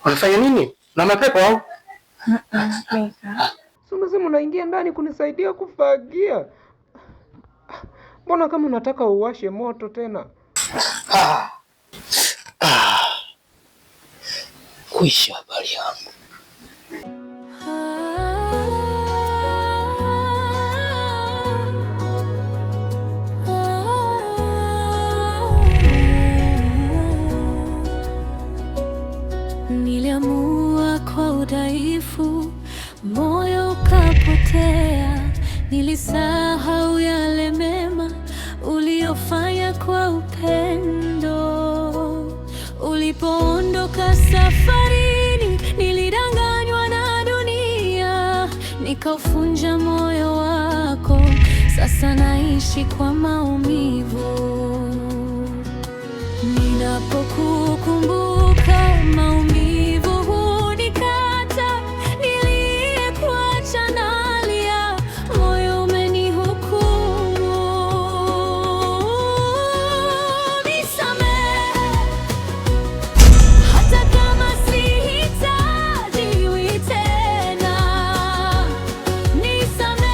Unafanya nini? Na mapepo au? Umesema unaingia ndani kunisaidia kufagia. Mbona kama unataka uwashe moto tena? Kuisha habari yangu. Niliamua kwa udhaifu, moyo ukapotea. Nilisahau yale mema uliyofanya kwa upendo. Ulipoondoka safarini, nilidanganywa na dunia, nikaufunja moyo wako. Sasa naishi kwa maumivu. Ninapokukumbuka maumivu hunikata, niliyekuacha nalia, moyo umenihukumu. Nisamehe, hata kama sihitajiwi tena. Nisamehe.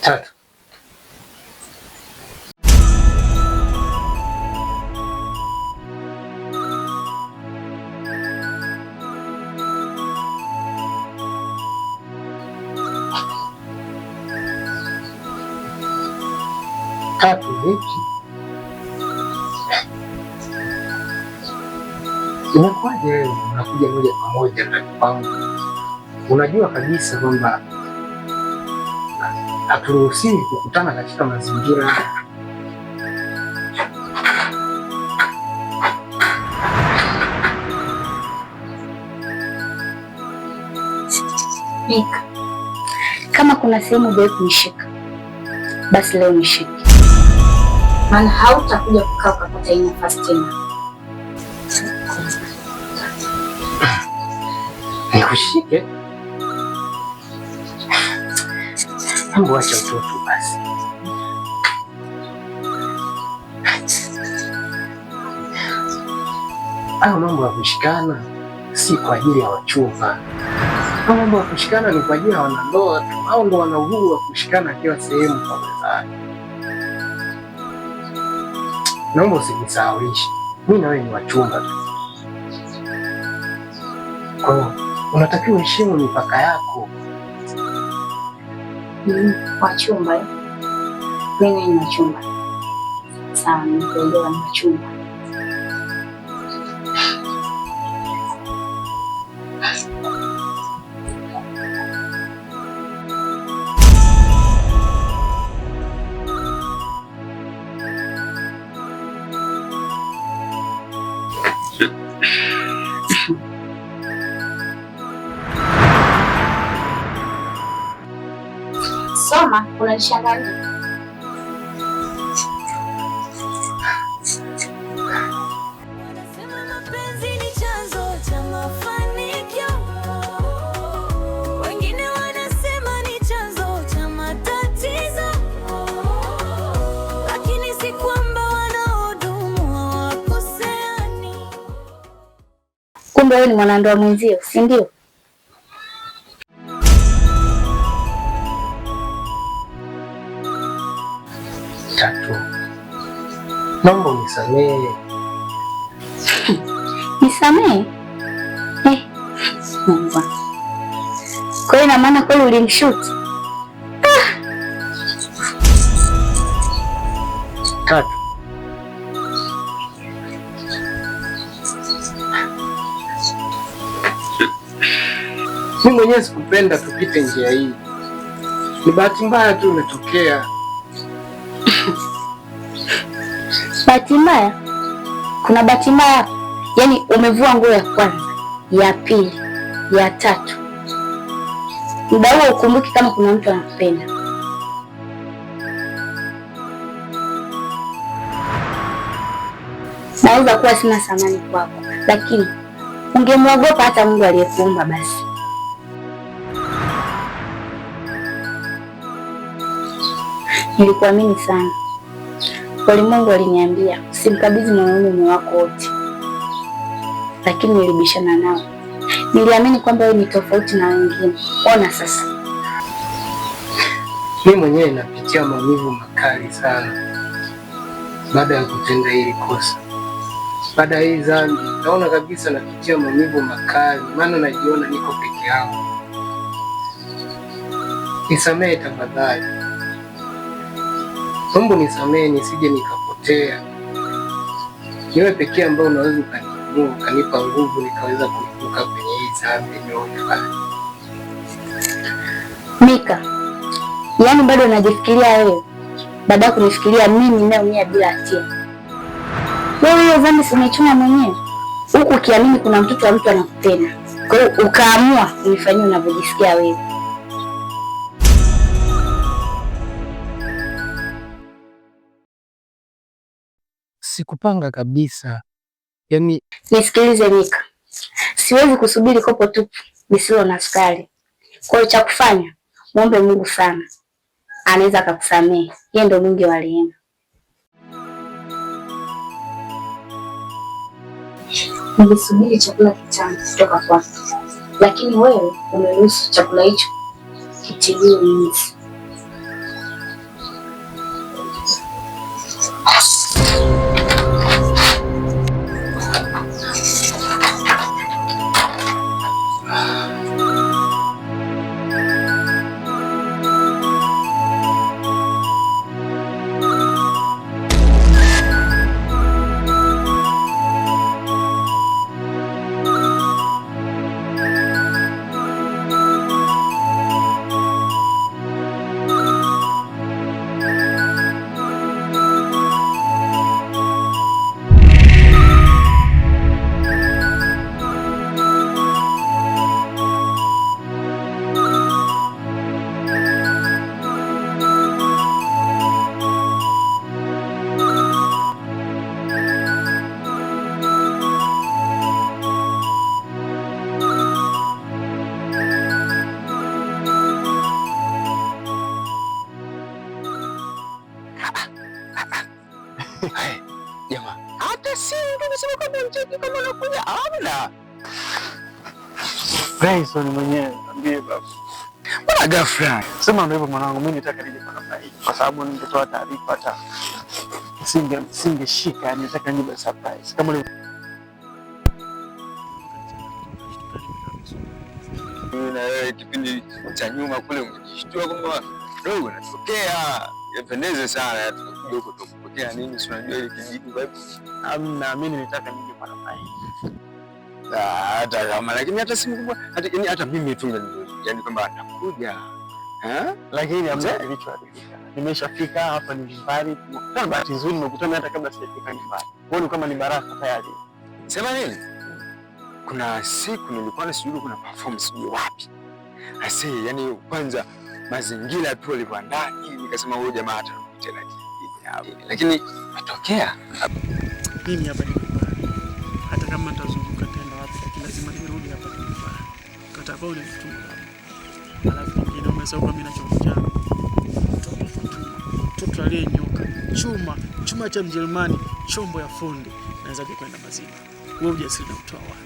Tatu. Tatu vipi? Imekuwaje wewe unakuja moja kwa moja ndani kwangu? Unajua kabisa kwamba haturuhusiwi kukutana katika mazingira Mika. Kama kuna sehemu hujawahi kunishika, basi leo nishike, maana hautakuja kukaa ukapata hii nafasi tena. Nikushike? Mambo acha utoto basi. Hayo mambo ya kushikana si kwa ajili ya wachumba. Hayo mambo ya kushikana ni kwa ajili ya wanandoa tu. Hao ndo wana uhuru wa kushikana kila sehemu kwa wenzake. Naomba usinisahaulishe. Mimi na wewe ni wachumba tu. Kwa hiyo unatakiwa heshimu mipaka yako. Wachumba? Mimi ni wachumba. Sawa, nikuelewa, ni wachumba. Soma, unanishangalia. kumbe wewe ni mwanandoa mwenzio, si ndio? Tatu, naomba unisamehe. Nisamehe? Mungu. Kwa hiyo ina maana kweli ulimshuti? Tatu, mimi mwenyewe sikupenda tupite njia hii, ni bahati mbaya tu imetokea. Bahati mbaya? Kuna bahati mbaya? Yaani umevua nguo ya kwanza, ya pili, ya tatu, muda huo ukumbuki kama kuna mtu anakupenda. Naweza kuwa sina thamani kwako, lakini ungemwogopa hata Mungu aliyekuumba basi. Nilikuamini sana. Walimwengu waliniambia usimkabidhi mwanaume moyo wako wote, lakini nilibishana nao. Niliamini kwamba wewe ni tofauti na wengine. Ona sasa, mimi mwenyewe napitia maumivu makali sana baada ya kutenda hili kosa. Baada ya hii dhambi, naona kabisa napitia maumivu makali, maana najiona niko peke yangu. Nisamehe tafadhali. Mungu nisamehe, nisije nikapotea. Niwe pekee ambao unaweza ukanipa nguvu nikaweza kuibuka kwenye hii dhambi niliyofanya. Mika, yaani bado unajifikiria wewe baada ya kunifikiria mimi ninayeumia bila hatia. Wewe hiyo dhambi si umechuma mwenyewe, huku ukiamini kuna mtoto wa mtu anakupenda. Kwa hiyo ukaamua kunifanyia unavyojisikia wewe. Sikupanga kabisa. Yaani nisikilize Mika, siwezi kusubiri kopo tupu lisilo na sukari. Kwa hiyo cha kufanya, muombe Mungu sana, anaweza akakusamehe. Yeye ndio mwingi wa rehema. Nilisubiri chakula kitamu kutoka kwako, lakini wewe umeruhusu chakula hicho kitiliwe mizi. Jamaa, hata si ndio unasema kwamba mcheki kama unakuja amna. Grayson mwenyewe ambie baba. Mbona ghafla? Sema ndio hivyo mwanangu, mimi nitaka nije kwa namna hii kwa sababu ningetoa taarifa hata singeshika, yani nataka nibe surprise. Kama na wewe kipindi cha nyuma kule umejishtua kwamba dogo natokea. Yapendeze sana tukio kutokea nini, si unajua ile kijiji vibe. amna, mimi nitaka nije kwa namna hii. Hata kama lakini hata simu kubwa hata mimi tu yani kwamba atakuja. Lakini amna kilichoharibika. Nimeshafika hapa ni nyumbani. Kwa bahati nzuri nimekutana hata kabla sijafika nyumbani. Wewe kama ni baraka tayari. Sema nini? Kuna siku nilikuwa nasijui kuna performance sijui wapi. Asi yani kwanza mazingira tu yalikuwa ndani, nikasema huyu jamaa hata tena kijiji. Lakini matokea mimi hapa ni nyumbani. Hata kama nitazunguka tena wapi, lakini lazima nirudi hapa nyumbani. Katabao ni mtu. Alafu nyingine umesahau kama ninachokuja. Mtoto aliyenyoka, chuma cha Mjerumani, chombo ya fundi, naweza kwenda mazima. Wewe ujasiri na mtoa wapi?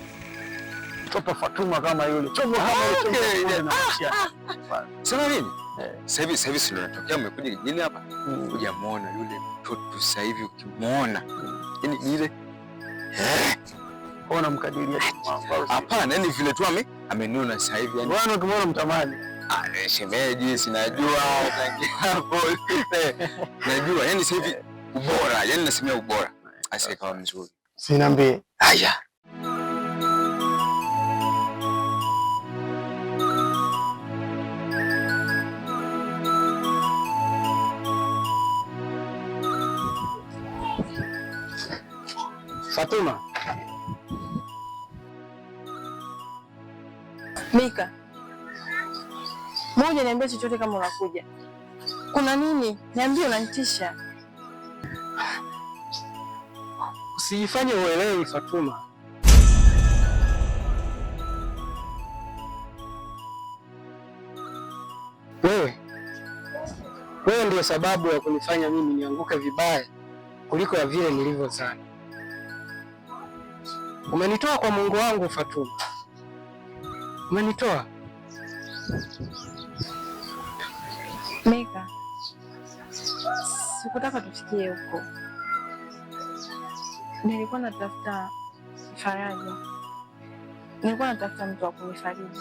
chopa Fatuma kama yule. Chopa kama yule. Sema nini? Sasa hivi sio natokea umekuja kijijini hapa. Hujamuona yule mtoto sasa hivi ukimuona. Yaani ile ona mkadiria mambo. Hapana, yani vile tu amenuna sasa hivi yani. Bwana ukimwona mtamani. Shemeji sinajua hapo. Najua yani sasa hivi ubora, yani nasemea ubora. Asikawa mzuri. Siniambie. Haya. Fatuma. Mika. Moja niambie chochote kama unakuja. Kuna nini? Niambie unanitisha. Usijifanye uelewi Fatuma. Wewe ndio sababu ya kunifanya mimi nianguke vibaya kuliko ya vile nilivyozani. Umenitoa kwa Mungu wangu Fatuma. Umenitoa. Mika. Sikutaka tufikie huko. Nilikuwa natafuta faraja. Nilikuwa natafuta mtu wa kunifariji.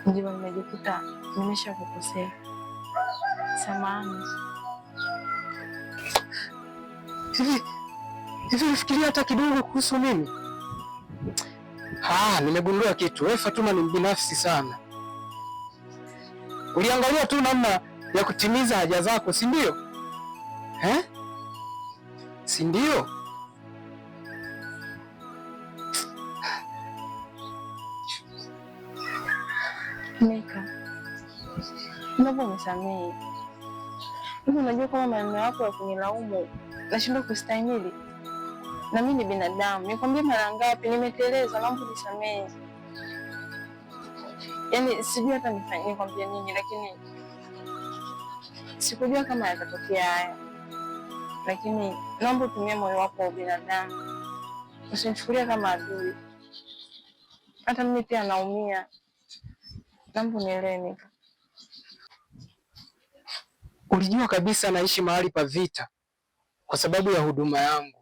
Ndio nimejikuta nimeshakukosea. Samahani. Hivi unafikiria hata kidogo kuhusu mimi? Nimegundua kitu. Wewe Fatuma ni mbinafsi sana. Uliangalia tu namna ya kutimiza haja zako, si ndio? Si ndio? Mika. Naomba unisamehe. Hivi unajua kama maneno yako ya kunilaumu nashindwa kustahimili. Na mimi ni binadamu. Nikwambia mara ngapi nimeteleza, naomba unisamehe. Yaani sijui hata nikwambie nini, lakini sikujua kama yatatokea haya. Lakini naomba utumie moyo wako wa binadamu. Usinichukulie kama adui. Hata mimi pia naumia. Naomba unielewe Mika. Ulijua kabisa naishi mahali pa vita kwa sababu ya huduma yangu.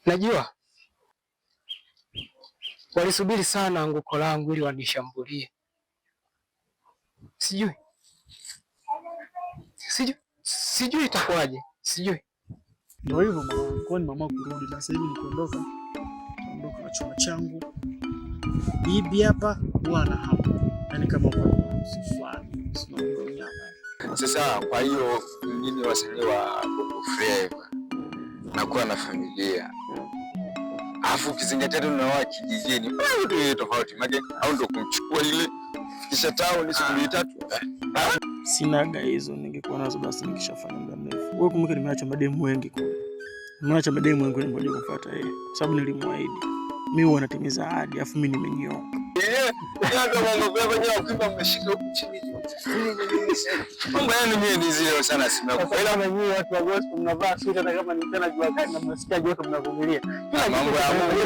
Najua walisubiri sana anguko langu ili wanishambulie. Sijui itakuwaje. Sijui. Ndio hivyo mama, kwa ni mama kurudi na sasa hivi nikuondoka. Naondoka na chuma changu. Bibi hapa, bwana hapa. Yaani kama kwa fulani, sinaondoka hapa. Sasa kwa hiyo mimi wasanii wa Bongo Flava nakuwa na familia. Alafu kizingatia tu na kijijini. Ndio tofauti mage au ndio kumchukua ile kisha town siku 3. Sinaga hizo, ningekuwa nazo basi nikishafanya muda mrefu. Wewe kumbuka nimeacha mademu wengi kwa. Nimeacha mademu wengi ngoja kufuata yeye. Sababu nilimwaahidi. Mimi huwa natimiza ahadi, afu mimi nimenyoka. Ndio mambo kwa wenyewe ukiwa umeshika huku chini. Mambo yenu mimi ni zile sana Ila na nyinyi watu wa gospel mnavaa suti hata kama ni tena jua kali na mnasikia joto mnavumilia. Mambo ya Mungu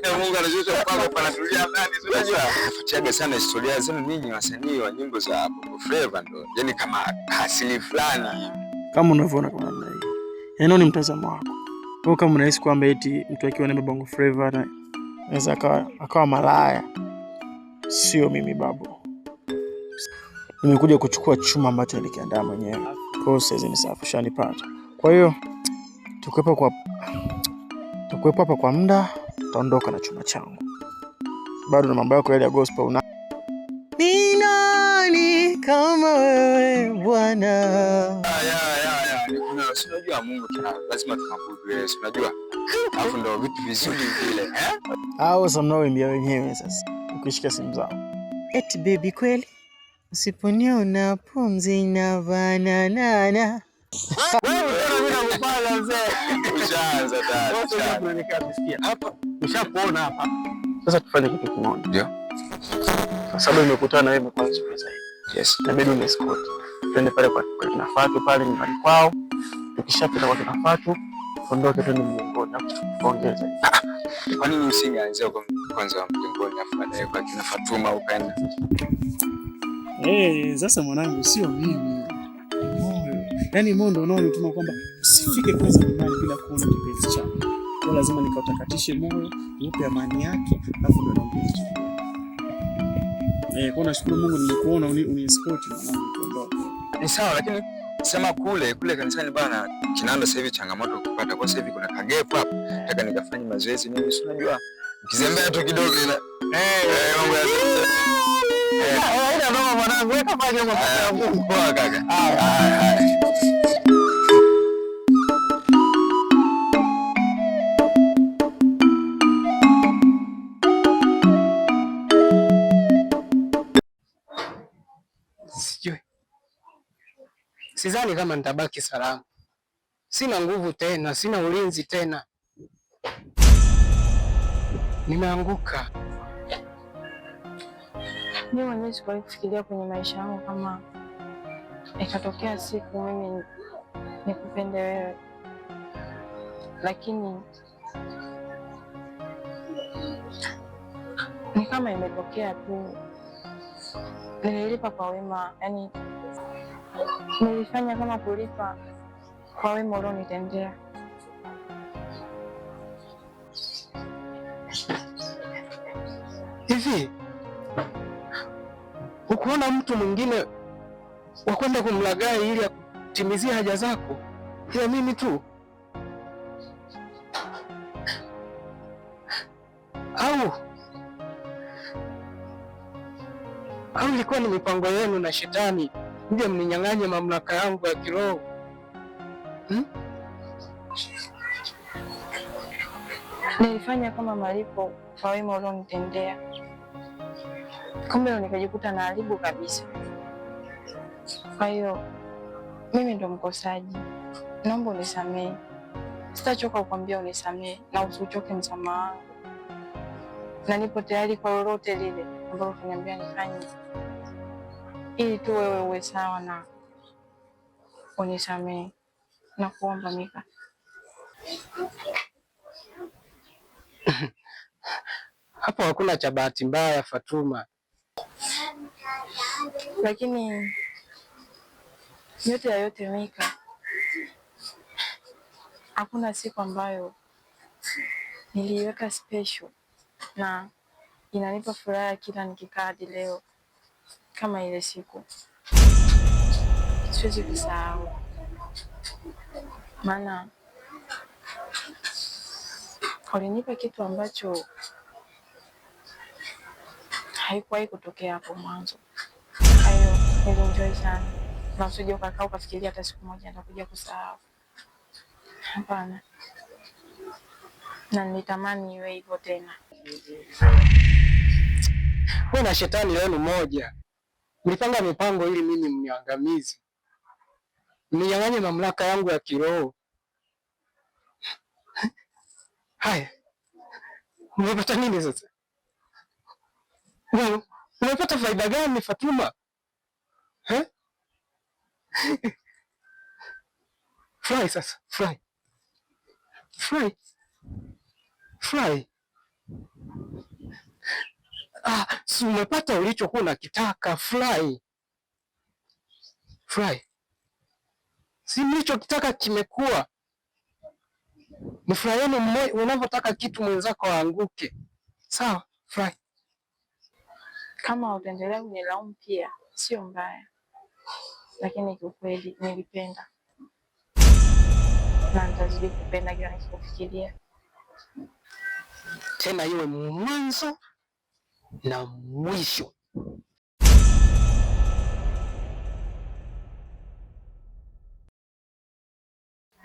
kwa Mungu anajua kwamba panatulia ndani. Unajua nafuatiaga sana historia zenu ninyi wasanii wa nyimbo za Bongo Flava ndo. Yaani kama asili fulani. Kama unavyoona kwa namna hii. Yaani ni mtazamo wako. Kwa kama unahisi kwamba eti mtu akiwa na Bongo Flava anaweza akawa malaya. Sio mimi babu. Nimekuja kuchukua chuma ambacho nilikiandaa mwenyewe. Kwa hiyo sasa ni safi shanipata. Kwa hiyo tukwepo hapa kwa muda, taondoka na chuma changu. Bado na mambo yako yale ya gospel una. Ni nani kama wewe Bwana? Ya. Unajua Mungu lazima tunakuabudu wewe, unajua? Alafu ndio vitu vizuri vile, Au samnaoimbia wenyewe sasa. Ukishika simu zao. Eti baby kweli? Usiponiona pumzi na banana. Wewe unataka mimi nakupala mzee. Ushaanza tayari. Tunaelekea kusikia. Hapa ushakuona hapa. Sasa tufanye kitu kimoja. Ndio. Kwa sababu nimekutana na wewe kwa siku sasa hivi. Yes. Inabidi unescort. Twende pale kwa kina Fatu pale nyumbani kwao. Tukishapita kwa kina Fatu, tuondoke twende mlingoni na kuongeza. Kwa nini usingeanzia kwanza mlingoni afu baadaye kwa kina Fatuma ukaenda? Sasa mwanangu sio mimi. Yaani moyo ndio unaonituma kwamba usifike kwanza nyumbani bila kuona kipenzi chako. Kwa lazima nikautakatishe moyo, niupe amani yake, alafu ndio naongeza chakula. Kwa nashukuru Mungu nilikuona uniescort mwanangu tuondoke. Ni sawa, lakini sema kule kanisani bana Kinanda sasa hivi changamoto kupata. Kwa sasa hivi kuna kagepo hapo. Nataka nikafanye mazoezi mimi, si unajua. Ukizembea tu kidogo ila mambo ya ila ndio mwanangu weka pale mambo ya Mungu kwa kaka. Sidhani kama nitabaki salama. Sina nguvu tena, sina ulinzi tena. Nimeanguka. Mimi mwenyewe sikuwahi kufikiria kwenye maisha yangu kama ikatokea siku mimi nikupende wewe, lakini ni kama imetokea tu. Nililipa kwa wema, yani nilifanya kama kulipa kwa wema ulionitendea. Hivi ukuona mtu mwingine wa kwenda kumlaghai ili akutimizie haja zako ila mimi tu? Au ilikuwa ni mipango yenu na shetani mje mninyang'anye mamlaka yangu ya kiroho? Nilifanya kama malipo kwa wema ulionitendea, kumbe nikajikuta na haribu kabisa. Kwa hiyo mimi ndo mkosaji, naomba unisamehe. Sitachoka kukwambia unisamehe na usichoke msamaha wangu, na nipo tayari kwa lolote lile ambalo ukiniambia nifanye, ili tu wewe uwe sawa na unisamehe na kuomba Mika. Hapo hakuna cha bahati mbaya Fatuma. Lakini yote ya yote Mika, hakuna siku ambayo niliiweka special na inanipa furaha kila nikikaa hadi leo kama ile siku. Siwezi kusahau, maana ulinipa kitu ambacho haikuwahi kutokea hapo mwanzo. Kwa hiyo nilienjoy sana, na usije ukakaa ukafikiria hata siku moja nitakuja kusahau. Hapana, na nitamani iwe hivyo tena. Wewe na shetani leo ni moja. Mlipanga mipango ili mimi mniangamizi, mninyang'anye mamlaka yangu ya kiroho. Haya, umepata nini sasa? Wewe umepata faida gani Fatuma? Fly sasa, fly. Si umepata ulichokuwa unakitaka? Fly. Si mlichokitaka kimekuwa. Ni furahieni unavyotaka kitu mwenzako aanguke. Sawa, fly. Kama utaendelea kunilaumu pia sio mbaya, lakini kiukweli nilipenda na nitazidi kupenda kila nikikufikiria. Tena iwe mwanzo na mwisho.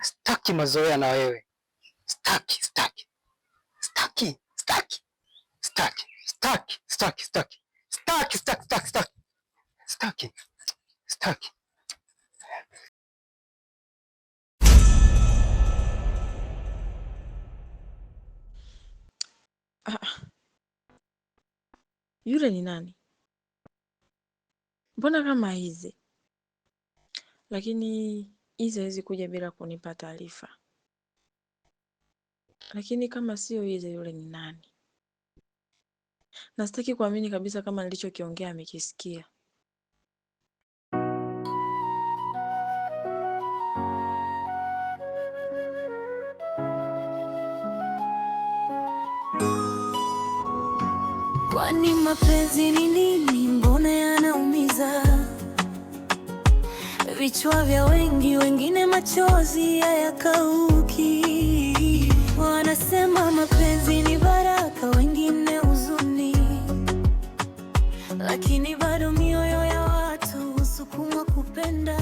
Staki mazoea na wewe. Staki. Yule ni nani? Mbona kama hizi? Lakini hizi hawezi kuja bila kunipa taarifa. Lakini kama sio hizi, yule ni nani? Na sitaki kuamini kabisa kama nilichokiongea amekisikia. Kwani mapenzi ni nini? Mbona yanaumiza vichwa vya wengi, wengine machozi hayakauki. Wanasema mapenzi ni baraka, wengine huzuni, lakini bado mioyo ya watu husukumwa kupenda.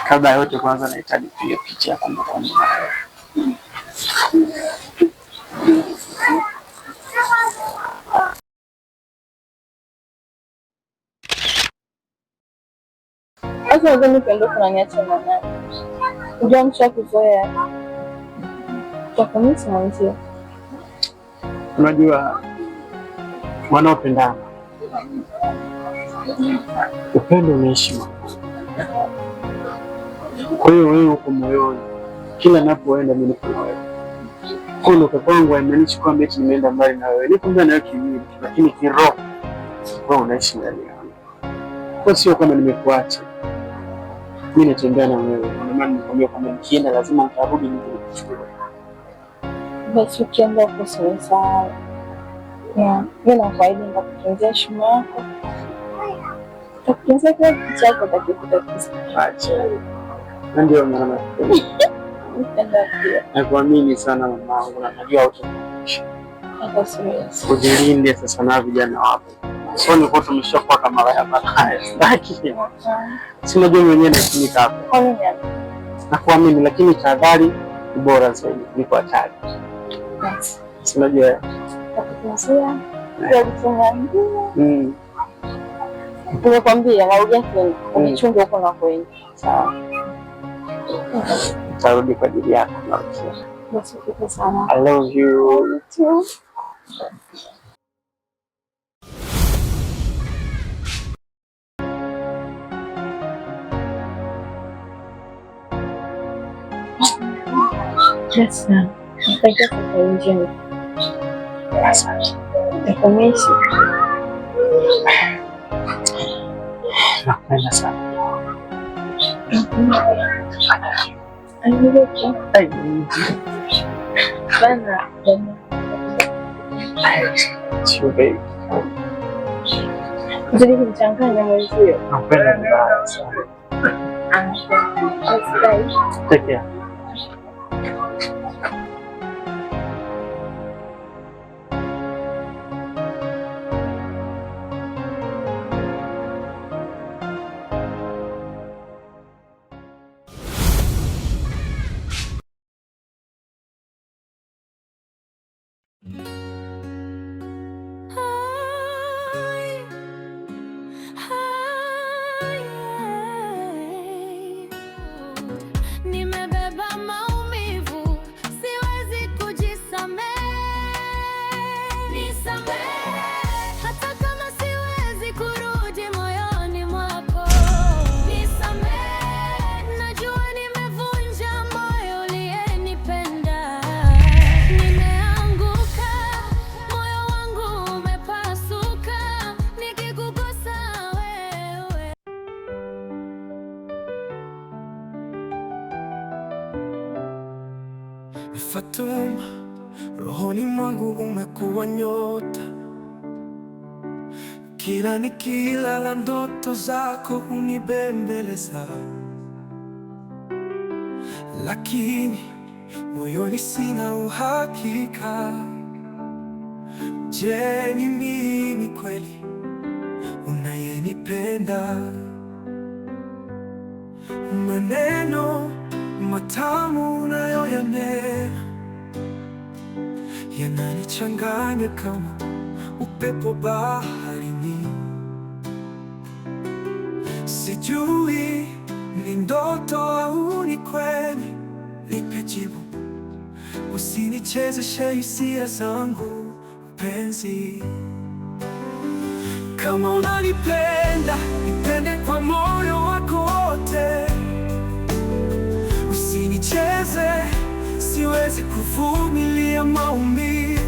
Kabla ya yote, kwanza nahitaji kupiga picha ya kumbukumbu. Sasa nadhani kuondoka unaniacha na nani? Unajua msha kuzoea. Takamisi mwanzo. Unajua wanaopendana, upendo unaishi. Kwa hiyo wewe uko moyoni, kila napoenda mimi niko na wewe. Kuondoka kwangu haimaanishi kwamba eti nimeenda mbali na wewe. Niko mbali na wewe kimwili, lakini kiroho wewe unaishi ndani yangu. Kwa sio kama nimekuacha. Mimi natembea na wewe. Ndio maana nikwambia kama nikienda lazima nitarudi nikuchukue. Basi ukienda huko sawa. Mimi nakuahidi nitakutunzia heshima yako. Nitakutunzia kila kitu chako utakachotaka. Acha. Ndio maana nakuamini sana mamangu, na najua utakuishi. Ujilinde sasa na vijana wako. Sio niko tumeshakuwa kama malaya. Si unajua mwenyewe natumika hapo. Nakuamini, lakini tahadhari ni bora zaidi kuliko hatari. Si unajua nimekwambia narudia tena, unichunge huko na kwenda. Sawa. Nitarudi kwa ajili yako. I love you too. Yes, sir. Thank you for enjoying. Asante. Nakumishi. Nakupenda sana. I need you. Bana. Sio baby. Zidi kumchanganya mwenzio. Nakupenda vibaya sana. Take care. Nimebeba Fatuma, rohoni mwangu umekuwa nyota. Kila nikilala ndoto zako hunibembeleza, lakini moyoni sina uhakika. Je, ni mimi kweli unayenipenda? Maneno matamu unayoyanena yananichanganya kama upepo baharini. Sijui ni ndoto au ni kweli, nipe jibu. Usinichezeshe hisia zangu mpenzi. Kama unanipenda, nipende kwa moyo wako wote. Usinicheze, siwezi kuvumilia maumivu.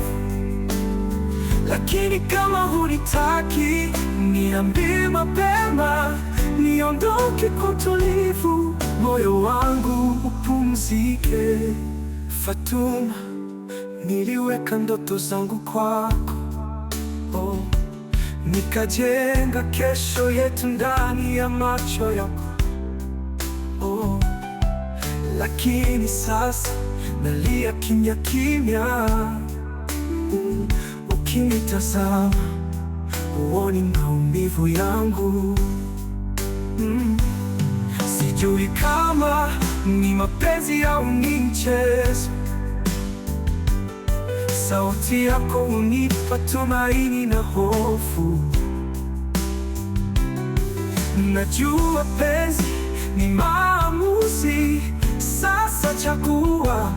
Lakini kama hunitaki, niambie mapema, niondoke kwa utulivu, moyo wangu upumzike. Fatuma, niliweka ndoto zangu kwako, nikajenga kesho yetu ndani ya macho yako, lakini sasa nalia kimya kimya. Ukinitazama huoni maumivu yangu. Sijui kama ni mapenzi au ni mchezo. Sauti yako hunipa tumaini na hofu. Najua penzi ni maamuzi. Sasa chagua,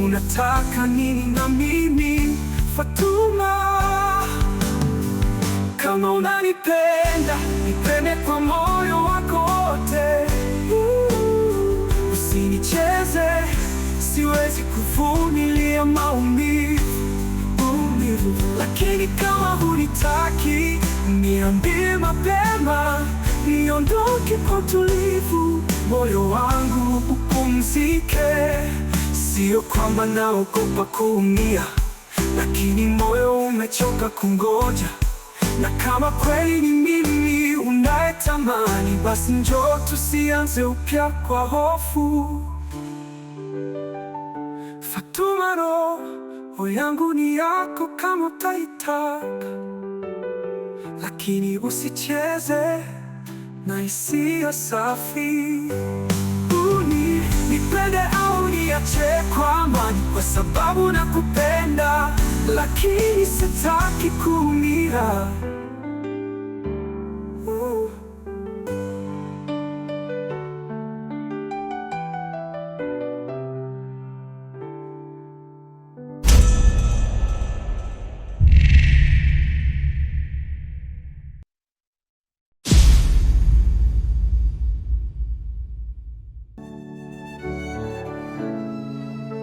unataka nini na mimi, Fatuma. Kama unanipenda, nipende kwa moyo wako wote. Usinicheze, siwezi kuvumilia maumivu. Lakini kama hunitaki, niambie mapema, niondoke kwa utulivu, moyo wangu upumzike. Sio kwamba naogopa kuumia, lakini moyo umechoka kungoja. Na kama kweli ni mimi unayetamani, basi njoo tusianze upya kwa hofu. Fatuma, roho yangu ni yako kama utaitaka, lakini usicheze na hisia safi. Nipende au niache kwa amani, kwa sababu nakupenda, lakini sitaki kuumia.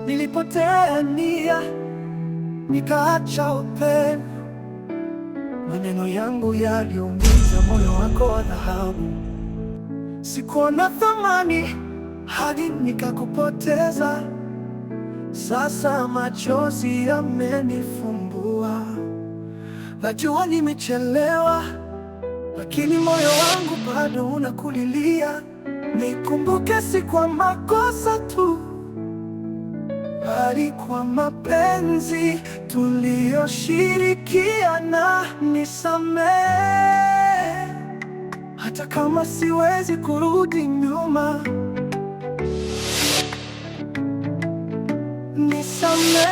Nilipotea nia, nikaacha upendo. Maneno yangu yaliumiza moyo wako wa dhahabu. Sikuona thamani hadi nikakupoteza. Sasa machozi yamenifumbua. Najua nimechelewa, lakini moyo wangu bado unakulilia. Nikumbuke si kwa makosa tu, bali kwa mapenzi tuliyoshirikiana. Nisamehe, hata kama siwezi kurudi nyuma. Nisamehe,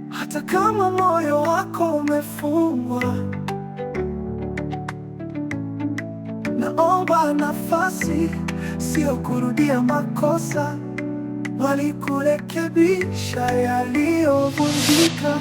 hata kama moyo wako umefungwa. Naomba nafasi, sio kurudia makosa, bali kurekebisha yaliyovunjika.